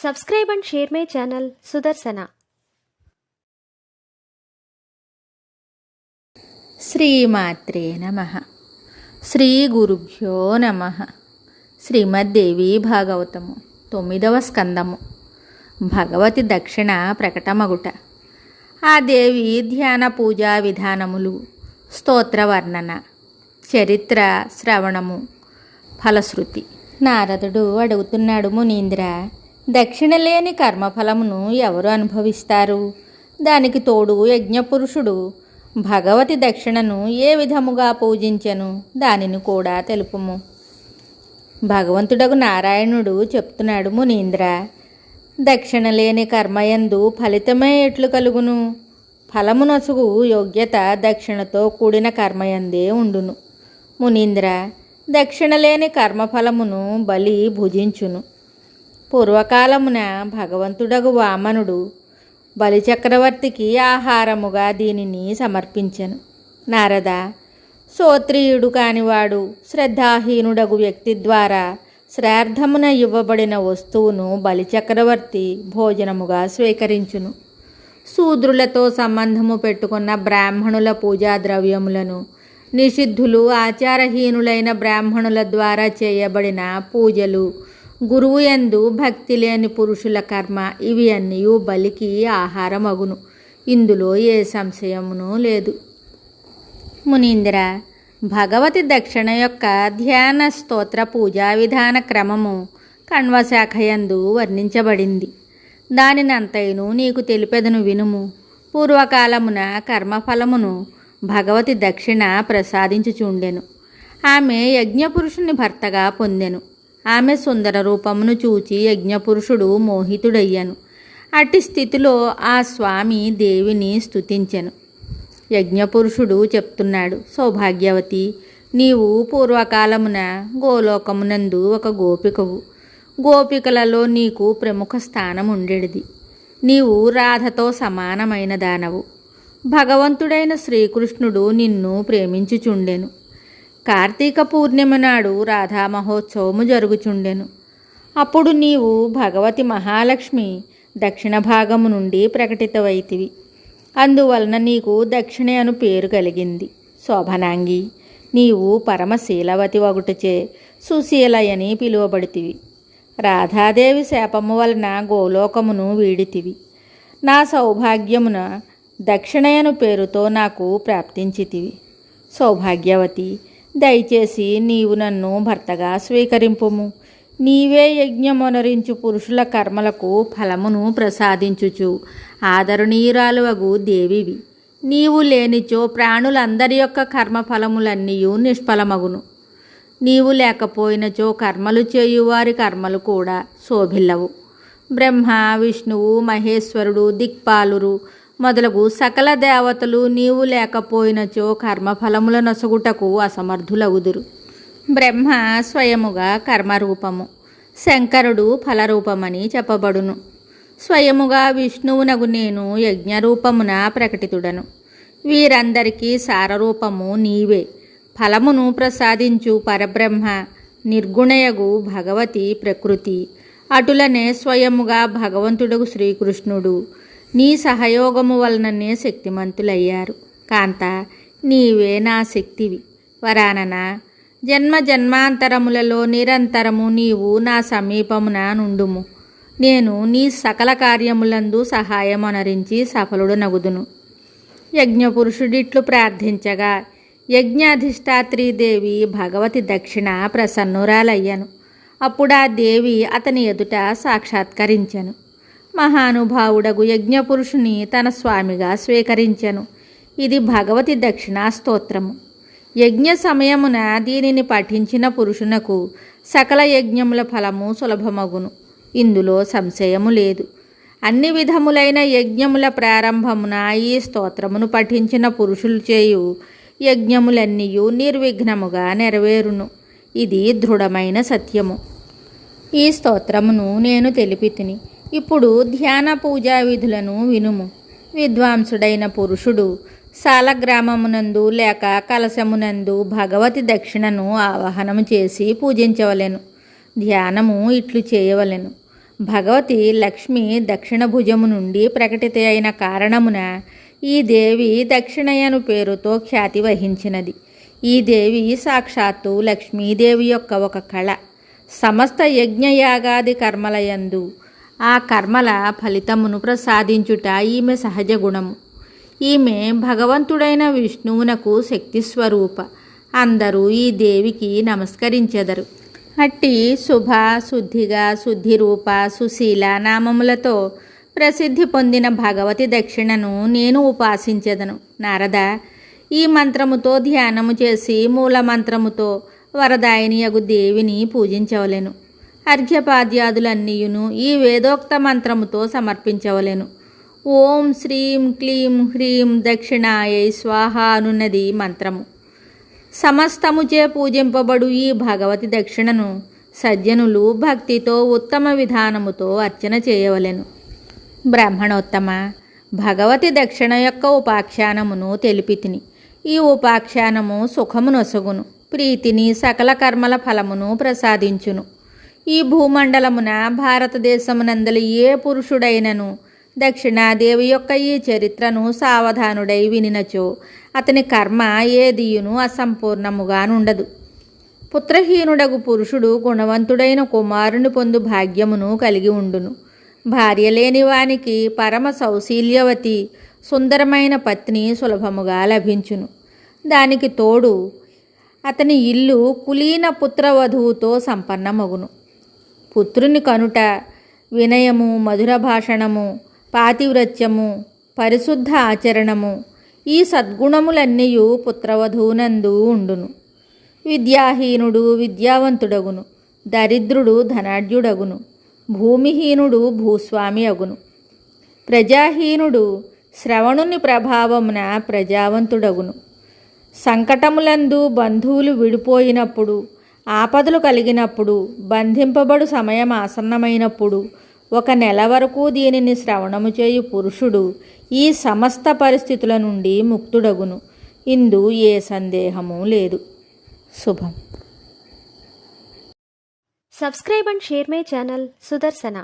Subscribe and share my channel Sudarsana. శ్రీమాత్రే నమః. శ్రీ గురుభ్యో నమః. శ్రీమద్దేవి భాగవతము 9వ స్కందము. భగవతి దక్షిణ ప్రకటమగుట. ఆ దేవి ధ్యాన పూజా విధానములు, స్తోత్ర వర్ణన, చరిత్ర శ్రవణము, ఫలశ్రుతి. నారదుడు అడుగుతున్నాడు, మునీంద్ర, దక్షిణ లేని కర్మఫలమును ఎవరు అనుభవిస్తారు? దానికి తోడు యజ్ఞపురుషుడు భగవతి దక్షిణను ఏ విధముగా పూజించెను దానిని కూడా తెలుపుము. భగవంతుడగు నారాయణుడు చెప్తున్నాడు, మునీంద్ర, దక్షిణ లేని కర్మయందు ఫలితమే ఎట్లు కలుగును? ఫలమునసుగు యోగ్యత దక్షిణతో కూడిన కర్మయందే ఉండును. మునీంద్ర, దక్షిణ లేని కర్మఫలమును బలి భుజించును. పూర్వకాలమున భగవంతుడగు వామనుడు బలిచక్రవర్తికి ఆహారముగా దీనిని సమర్పించెను. నారద, శ్రోత్రియుడు కానివాడు శ్రద్ధాహీనుడగు వ్యక్తి ద్వారా శ్రాద్ధమున ఇవ్వబడిన వస్తువును బలిచక్రవర్తి భోజనముగా స్వీకరించును. శూద్రులతో సంబంధము పెట్టుకున్న బ్రాహ్మణుల పూజా ద్రవ్యములను, నిషిద్ధులు ఆచారహీనులైన బ్రాహ్మణుల ద్వారా చేయబడిన పూజలు, గురువు యందు భక్తి లేని పురుషుల కర్మ, ఇవి అన్నీ బలికి ఆహారమగును. ఇందులో ఏ సంశయమును లేదు. మునీంద్ర, భగవతి దక్షిణ యొక్క ధ్యాన స్తోత్ర పూజా విధాన క్రమము కణ్వశాఖయందు వర్ణించబడింది. దానినంతయును నీకు తెలిపెదను వినుము. పూర్వకాలమున కర్మఫలమును భగవతి దక్షిణ ప్రసాదించుచుండెను. ఆమె యజ్ఞపురుషుని భర్తగా పొందెను. ఆమె సుందర రూపమును చూచి యజ్ఞపురుషుడు మోహితుడయ్యను. అట్టి స్థితిలో ఆ స్వామి దేవిని స్తుతించెను. యజ్ఞపురుషుడు చెప్తున్నాడు, సౌభాగ్యవతి, నీవు పూర్వకాలమున గోలోకమునందు ఒక గోపికవు. గోపికలలో నీకు ప్రముఖ స్థానం ఉండేది. నీవు రాధతో సమానమైన దానవు. భగవంతుడైన శ్రీకృష్ణుడు నిన్ను ప్రేమించుచుండెను. కార్తీక పూర్ణిమ నాడు రాధా మహోత్సవము జరుగుచుండెను. అప్పుడు నీవు భగవతి మహాలక్ష్మి దక్షిణ భాగము నుండి ప్రకటితవైతివి. అందువలన నీకు దక్షిణ అను పేరు కలిగింది. శోభనాంగి, నీవు పరమశీలవతి వగుటచే సుశీలయని పిలువబడితివి. రాధాదేవి శాపము వలన గోలోకమును వీడితివి. నా సౌభాగ్యమున దక్షిణయను పేరుతో నాకు ప్రాప్తించితివి. సౌభాగ్యవతి, దయచేసి నీవు నన్ను భర్తగా స్వీకరింపుము. నీవే యజ్ఞమొనరించు పురుషుల కర్మలకు ఫలమును ప్రసాదించుచు ఆదరణీయురాలువగు దేవివి. నీవు లేనిచో ప్రాణులందరి యొక్క కర్మఫలములన్నీ నిష్ఫలమగును. నీవు లేకపోయినచో కర్మలు చేయువారి కర్మలు కూడా శోభిల్లవు. బ్రహ్మ, విష్ణువు, మహేశ్వరుడు, దిక్పాలురు మొదలగు సకల దేవతలు నీవు లేకపోయినచో కర్మఫలముల నొసగుటకు అసమర్థులగుదురు. బ్రహ్మ స్వయముగా కర్మరూపము, శంకరుడు ఫలరూపమని చెప్పబడును. స్వయముగా విష్ణువునగు నేను యజ్ఞరూపమున ప్రకటితుడను. వీరందరికీ సారరూపము నీవే. ఫలమును ప్రసాదించు పరబ్రహ్మ, నిర్గుణయగు భగవతి ప్రకృతి, అటులనే స్వయముగా భగవంతుడగు శ్రీకృష్ణుడు నీ సహయోగము వలననే శక్తిమంతులయ్యారు. కాంత, నీవే నా శక్తివి. వరానన, జన్మ జన్మాంతరములలో నిరంతరము నీవు నా సమీపమున నుండుము. నేను నీ సకల కార్యములందు సహాయమొనరించి సఫలుడనగుదును. యజ్ఞపురుషుడిట్లు ప్రార్థించగా యజ్ఞాధిష్టాత్రీదేవి భగవతి దక్షిణ ప్రసన్నురాలయ్యను. అప్పుడా దేవి అతని ఎదుట సాక్షాత్కరించెను. మహానుభావుడగు యజ్ఞపురుషుని తన స్వామిగా స్వీకరించెను. ఇది భగవతి దక్షిణా స్తోత్రము. యజ్ఞ సమయమున దీనిని పఠించిన పురుషునకు సకల యజ్ఞముల ఫలము సులభమగును. ఇందులో సంశయము లేదు. అన్ని విధములైన యజ్ఞముల ప్రారంభమున ఈ స్తోత్రమును పఠించిన పురుషులు చేయు యజ్ఞములన్నీ నిర్విఘ్నముగా నెరవేరును. ఇది దృఢమైన సత్యము. ఈ స్తోత్రమును నేను తెలిపితిని. ఇప్పుడు ధ్యాన పూజా విధులను వినుము. విద్వాంసుడైన పురుషుడు సాలగ్రామమునందు లేక కలశమునందు భగవతి దక్షిణను ఆవాహనము చేసి పూజించవలెను. ధ్యానము ఇట్లు చేయవలెను. భగవతి లక్ష్మి దక్షిణ భుజము నుండి ప్రకటిత అయిన కారణమున ఈ దేవి దక్షిణయను పేరుతో ఖ్యాతి వహించినది. ఈ దేవి సాక్షాత్తు లక్ష్మీదేవి యొక్క ఒక కళ. సమస్త యజ్ఞయాగాది కర్మలయందు ఆ కర్మల ఫలితమును ప్రసాదించుట ఈమె సహజ గుణము. ఈమె భగవంతుడైన విష్ణువునకు శక్తి స్వరూప. అందరూ ఈ దేవికి నమస్కరించెదరు. అట్టి శుభ, శుద్ధిగా, శుద్ధిరూప, సుశీల నామములతో ప్రసిద్ధి పొందిన భగవతి దక్షిణను నేను ఉపాసించెదను. నారద, ఈ మంత్రముతో ధ్యానము చేసి మూలమంత్రముతో వరదాయినియగు దేవిని పూజించవలెను. అర్ఘ్యపాద్యాదులన్నీయును ఈ వేదోక్త మంత్రముతో సమర్పించవలెను. ఓం శ్రీం క్లీం హ్రీం దక్షిణాయై స్వాహ అనున్నది మంత్రము. సమస్తముచే పూజింపబడు ఈ భగవతి దక్షిణను సజ్జనులు భక్తితో ఉత్తమ విధానముతో అర్చన చేయవలెను. బ్రాహ్మణోత్తమ, భగవతి దక్షిణ యొక్క ఉపాఖ్యానమును తెలిపితిని. ఈ ఉపాఖ్యానము సుఖమునొసగును, ప్రీతిని, సకల కర్మల ఫలమును ప్రసాదించును. ఈ భూమండలమున భారతదేశమునందలి ఏ పురుషుడైనను దక్షిణాదేవి యొక్క ఈ చరిత్రను సావధానుడై వినినచో అతని కర్మ ఏదియును అసంపూర్ణముగా నుండదు. పుత్రహీనుడగు పురుషుడు గుణవంతుడైన కుమారుని పొందు భాగ్యమును కలిగి ఉండును. భార్య లేని వానికి పరమ సౌశీల్యవతి సుందరమైన పత్ని సులభముగా లభించును. దానికి తోడు అతని ఇల్లు కులీన పుత్రవధువుతో సంపన్నమగును. పుత్రుని కనుట, వినయము, మధుర భాషణము, పాతివ్రత్యము, పరిశుద్ధ ఆచరణము, ఈ సద్గుణములన్నీ పుత్రవధువునందు ఉండును. విద్యాహీనుడు విద్యావంతుడగును, దరిద్రుడు ధనాఢ్యుడగును, భూమిహీనుడు భూస్వామి అగును. ప్రజాహీనుడు శ్రవణుని ప్రభావమున ప్రజావంతుడగును. సంకటములందు బంధువులు విడిపోయినప్పుడు, ఆపదలు కలిగినప్పుడు, బంధింపబడు సమయం ఆసన్నమైనప్పుడు 1 నెల వరకు దీనిని శ్రవణము చేయు పురుషుడు ఈ సమస్త పరిస్థితుల నుండి ముక్తుడగును. ఇందు ఏ సందేహము లేదు. శుభం. Subscribe and share my channel Sudarsana.